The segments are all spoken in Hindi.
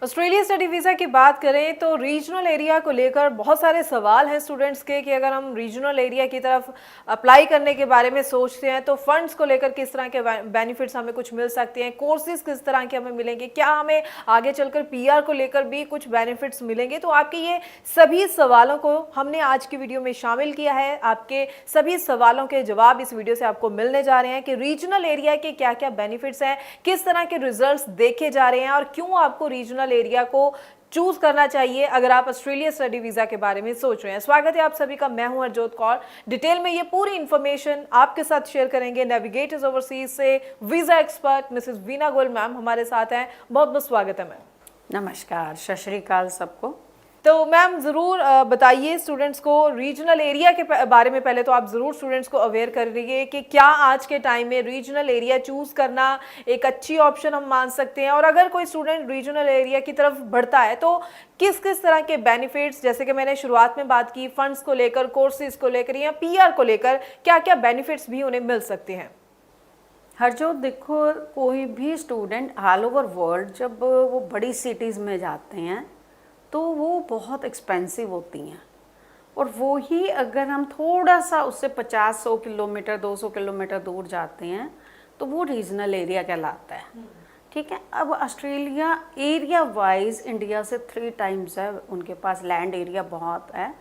ऑस्ट्रेलिया स्टडी वीज़ा की बात करें तो रीजनल एरिया को लेकर बहुत सारे सवाल हैं स्टूडेंट्स के कि अगर हम रीजनल एरिया की तरफ अप्लाई करने के बारे में सोचते हैं तो फंड्स को लेकर किस तरह के बेनिफिट्स हमें कुछ मिल सकते हैं, कोर्सेज किस तरह के हमें मिलेंगे, क्या हमें आगे चलकर पीआर को लेकर भी कुछ बेनिफिट्स मिलेंगे। तो आपके ये सभी सवालों को हमने आज की वीडियो में शामिल किया है। आपके सभी सवालों के जवाब इस वीडियो से आपको मिलने जा रहे हैं कि रीजनल एरिया के क्या क्या बेनिफिट्स हैं, किस तरह के रिजल्ट्स देखे जा रहे हैं और क्यों आपको रीजनल एरिया को चूज करना चाहिए अगर आप ऑस्ट्रेलिया स्टडी वीजा के बारे में सोच रहे हैं। स्वागत है आप सभी का, मैं हूं हरजोत कौर। डिटेल में ये पूरी इंफॉर्मेशन आपके साथ शेयर करेंगे नेविगेटर्स ओवरसीज से visa expert Mrs Veena Goyal ma'am हमारे साथ हैं। बहुत बहुत स्वागत है मैम। नमस्कार, सत श्री अकाल सबको। तो मैम ज़रूर बताइए स्टूडेंट्स को रीजनल एरिया के बारे में। पहले तो आप ज़रूर स्टूडेंट्स को अवेयर करिए कि क्या आज के टाइम में रीजनल एरिया चूज़ करना एक अच्छी ऑप्शन हम मान सकते हैं, और अगर कोई स्टूडेंट रीजनल एरिया की तरफ बढ़ता है तो किस किस तरह के बेनिफिट्स, जैसे कि मैंने शुरुआत में बात की फंड्स को लेकर, कोर्सेज को लेकर या पीआर को लेकर, क्या क्या बेनिफिट्स भी उन्हें मिल सकते हैं। हरजोत देखो, कोई भी स्टूडेंट ऑल ओवर वर्ल्ड जब वो बड़ी सिटीज़ में जाते हैं तो वो बहुत एक्सपेंसिव होती हैं, और वो ही अगर हम थोड़ा सा उससे 50-100 किलोमीटर 200 किलोमीटर दूर जाते हैं तो वो रीजनल एरिया कहलाता है। ठीक है। अब ऑस्ट्रेलिया एरिया वाइज इंडिया से 3 टाइम्स है, उनके पास लैंड एरिया बहुत है,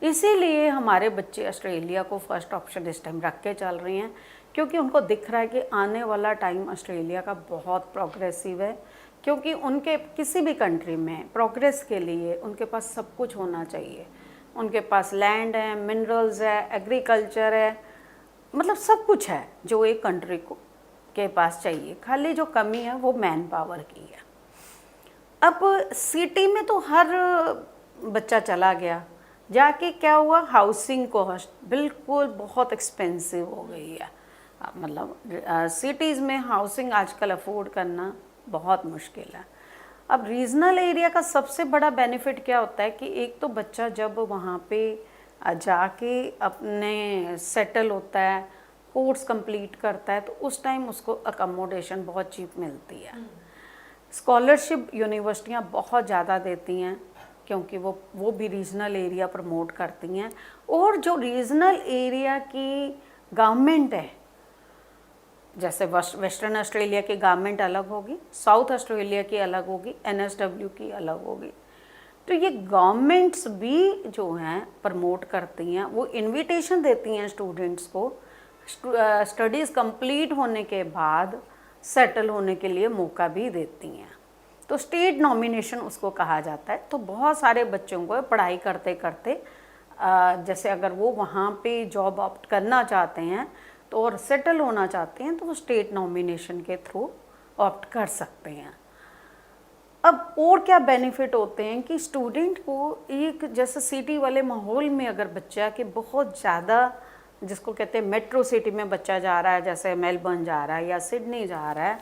इसीलिए हमारे बच्चे ऑस्ट्रेलिया को फर्स्ट ऑप्शन इस टाइम रख के चल रहे हैं, क्योंकि उनको दिख रहा है कि आने वाला टाइम ऑस्ट्रेलिया का बहुत प्रोग्रेसिव है। क्योंकि उनके किसी भी कंट्री में प्रोग्रेस के लिए उनके पास सब कुछ होना चाहिए। उनके पास लैंड है, मिनरल्स है, एग्रीकल्चर है, मतलब सब कुछ है जो एक कंट्री को के पास चाहिए। खाली जो कमी है वो मैन पावर की है। अब सिटी में तो हर बच्चा चला गया, जाके क्या हुआ, हाउसिंग कॉस्ट बिल्कुल बहुत एक्सपेंसिव हो गई है। मतलब सिटीज़ में हाउसिंग आजकल अफोर्ड करना बहुत मुश्किल है। अब रीजनल एरिया का सबसे बड़ा बेनिफिट क्या होता है कि एक तो बच्चा जब वहाँ पे जाके अपने सेटल होता है, कोर्स कंप्लीट करता है, तो उस टाइम उसको अकोमोडेशन बहुत चीप मिलती है। स्कॉलरशिप यूनिवर्सिटियाँ बहुत ज़्यादा देती हैं, क्योंकि वो भी रीजनल एरिया प्रमोट करती हैं। और जो रीजनल एरिया की गवर्नमेंट है, जैसे वेस्टर्न ऑस्ट्रेलिया की गवर्नमेंट अलग होगी, साउथ ऑस्ट्रेलिया की अलग होगी, एनएसडब्ल्यू की अलग होगी, तो ये गवर्नमेंट्स भी जो हैं प्रमोट करती हैं, वो इनविटेशन देती हैं स्टूडेंट्स को स्टडीज़ कंप्लीट होने के बाद सेटल होने के लिए मौका भी देती हैं। तो स्टेट नॉमिनेशन उसको कहा जाता है। तो बहुत सारे बच्चों को पढ़ाई करते करते जैसे अगर वो वहाँ पे जॉब ऑप्ट करना चाहते हैं तो और सेटल होना चाहते हैं तो वो स्टेट नॉमिनेशन के थ्रू ऑप्ट कर सकते हैं। अब और क्या बेनिफिट होते हैं कि स्टूडेंट को एक जैसे सिटी वाले माहौल में अगर बच्चा के बहुत ज़्यादा, जिसको कहते हैं मेट्रो सिटी में बच्चा जा रहा है, जैसे मेलबर्न जा रहा है या सिडनी जा रहा है,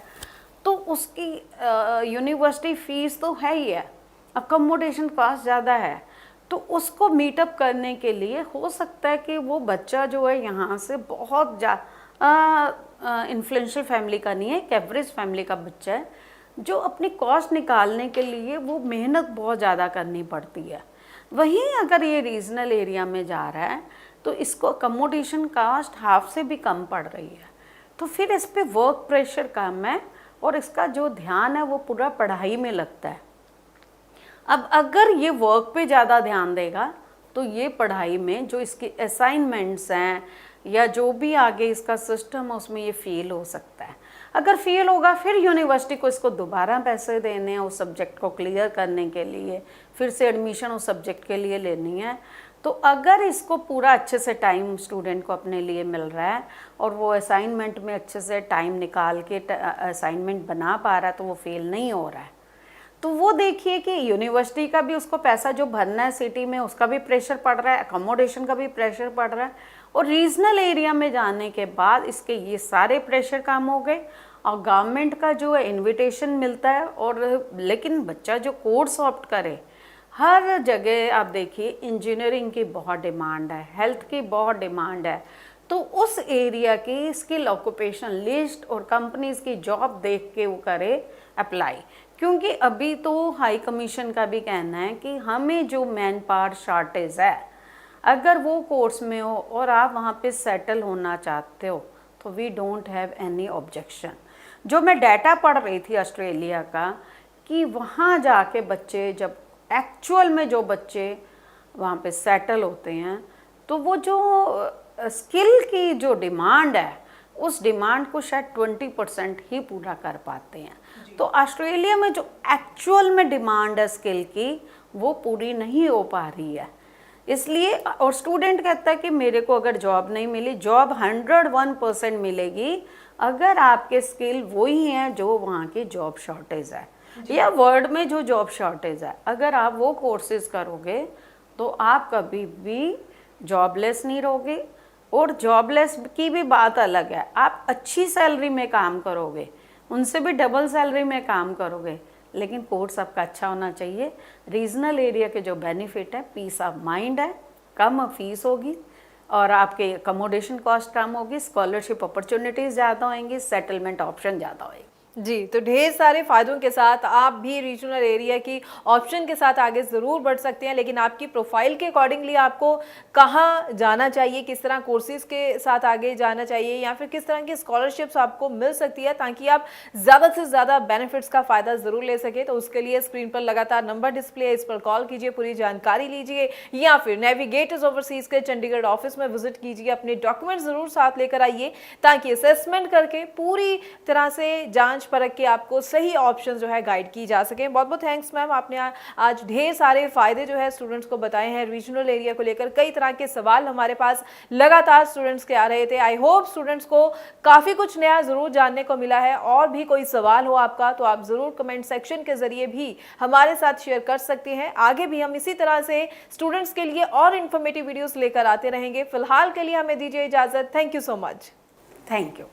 तो उसकी यूनिवर्सिटी फ़ीस तो है ही है, अकोमोडेशन कॉस्ट ज़्यादा है, तो उसको मीटअप करने के लिए हो सकता है कि वो बच्चा जो है यहाँ से बहुत इन्फ्लुएंशियल फैमिली का नहीं है, एक एवरेज फैमिली का बच्चा है, जो अपनी कॉस्ट निकालने के लिए वो मेहनत बहुत ज़्यादा करनी पड़ती है। वहीं अगर ये रीजनल एरिया में जा रहा है तो इसको अकोमोडेशन कास्ट हाफ से भी कम पड़ रही है, तो फिर इस पर वर्क प्रेशर कम है और इसका जो ध्यान है वो पूरा पढ़ाई में लगता है। अब अगर ये वर्क पे ज़्यादा ध्यान देगा तो ये पढ़ाई में जो इसकी असाइनमेंट्स हैं या जो भी आगे इसका सिस्टम है उसमें ये फेल हो सकता है। अगर फेल होगा फिर यूनिवर्सिटी को इसको दोबारा पैसे देने हैं उस सब्जेक्ट को क्लियर करने के लिए, फिर से एडमिशन उस सब्जेक्ट के लिए लेनी है। तो अगर इसको पूरा अच्छे से टाइम स्टूडेंट को अपने लिए मिल रहा है और वो असाइनमेंट में अच्छे से टाइम निकाल के असाइनमेंट बना पा रहा है तो वो फेल नहीं हो रहा है। तो वो देखिए कि यूनिवर्सिटी का भी उसको पैसा जो भरना है सिटी में उसका भी प्रेशर पड़ रहा है, अकोमोडेशन का भी प्रेशर पड़ रहा है, और रीजनल एरिया में जाने के बाद इसके ये सारे प्रेशर कम हो गए और गवर्नमेंट का जो है इनविटेशन मिलता है। और लेकिन बच्चा जो कोर्स ऑप्ट करे, हर जगह आप देखिए इंजीनियरिंग की बहुत डिमांड है, हेल्थ की बहुत डिमांड है, तो उस एरिया की स्किल ऑक्यूपेशन लिस्ट और कंपनीज की जॉब देख के वो करे अप्लाई, क्योंकि अभी तो हाई कमीशन का भी कहना है कि हमें जो मैन पावर शॉर्टेज है, अगर वो कोर्स में हो और आप वहाँ पे सेटल होना चाहते हो तो we don't have any objection. जो मैं डाटा पढ़ रही थी ऑस्ट्रेलिया का, कि वहाँ जाके बच्चे जब एक्चुअल में जो बच्चे वहाँ पे सेटल होते हैं तो वो जो स्किल की जो डिमांड है उस डिमांड को शायद 20% ही पूरा कर पाते हैं। तो ऑस्ट्रेलिया में जो एक्चुअल में डिमांड है स्किल की वो पूरी नहीं हो पा रही है। इसलिए और स्टूडेंट कहता है कि मेरे को अगर जॉब नहीं मिली, जॉब 101% मिलेगी अगर आपके स्किल वही हैं जो वहाँ की जॉब शॉर्टेज है या वर्ल्ड में जो जॉब शॉर्टेज है। अगर आप वो कोर्सेज करोगे तो आप कभी भी जॉबलेस नहीं रहोगे। और जॉबलेस की भी बात अलग है, आप अच्छी सैलरी में काम करोगे, उनसे भी डबल सैलरी में काम करोगे, लेकिन कोर्स आपका अच्छा होना चाहिए। रीजनल एरिया के जो बेनिफिट है, पीस ऑफ माइंड है, कम फीस होगी और आपके अकोमोडेशन कॉस्ट कम होगी, स्कॉलरशिप अपॉर्चुनिटीज़ ज़्यादा होंगी, सेटलमेंट ऑप्शन ज़्यादा होएगी। जी, तो ढेर सारे फ़ायदों के साथ आप भी रीजनल एरिया की ऑप्शन के साथ आगे ज़रूर बढ़ सकते हैं, लेकिन आपकी प्रोफाइल के अकॉर्डिंगली आपको कहाँ जाना चाहिए, किस तरह कोर्सेज़ के साथ आगे जाना चाहिए या फिर किस तरह की स्कॉलरशिप्स आपको मिल सकती है ताकि आप ज़्यादा से ज़्यादा बेनिफिट्स का फ़ायदा ज़रूर ले सकें। तो उसके लिए स्क्रीन पर लगातार नंबर डिस्प्ले है, इस पर कॉल कीजिए, पूरी जानकारी लीजिए या फिर नेविगेटर्स ओवरसीज़ के चंडीगढ़ ऑफिस में विजिट कीजिए। अपने डॉक्यूमेंट ज़रूर साथ लेकर आइए ताकि असेसमेंट करके पूरी तरह से जाँच परख के आपको सही ऑप्शन जो है गाइड की जा सके। बहुत बहुत थैंक्स मैम, आपने आज ढेर सारे फायदे जो है स्टूडेंट्स को बताए हैं। रीजनल एरिया को लेकर कई तरह के सवाल हमारे पास लगातार स्टूडेंट्स के आ रहे थे। आई होप स्टूडेंट्स को काफ़ी कुछ नया ज़रूर जानने को मिला है। और भी कोई सवाल हो आपका तो आप ज़रूर कमेंट सेक्शन के ज़रिए भी हमारे साथ शेयर कर सकते हैं। आगे भी हम इसी तरह से स्टूडेंट्स के लिए और इन्फॉर्मेटिव वीडियोज़ लेकर आते रहेंगे। फिलहाल के लिए हमें दीजिए इजाज़त। Thank you so much. Thank you.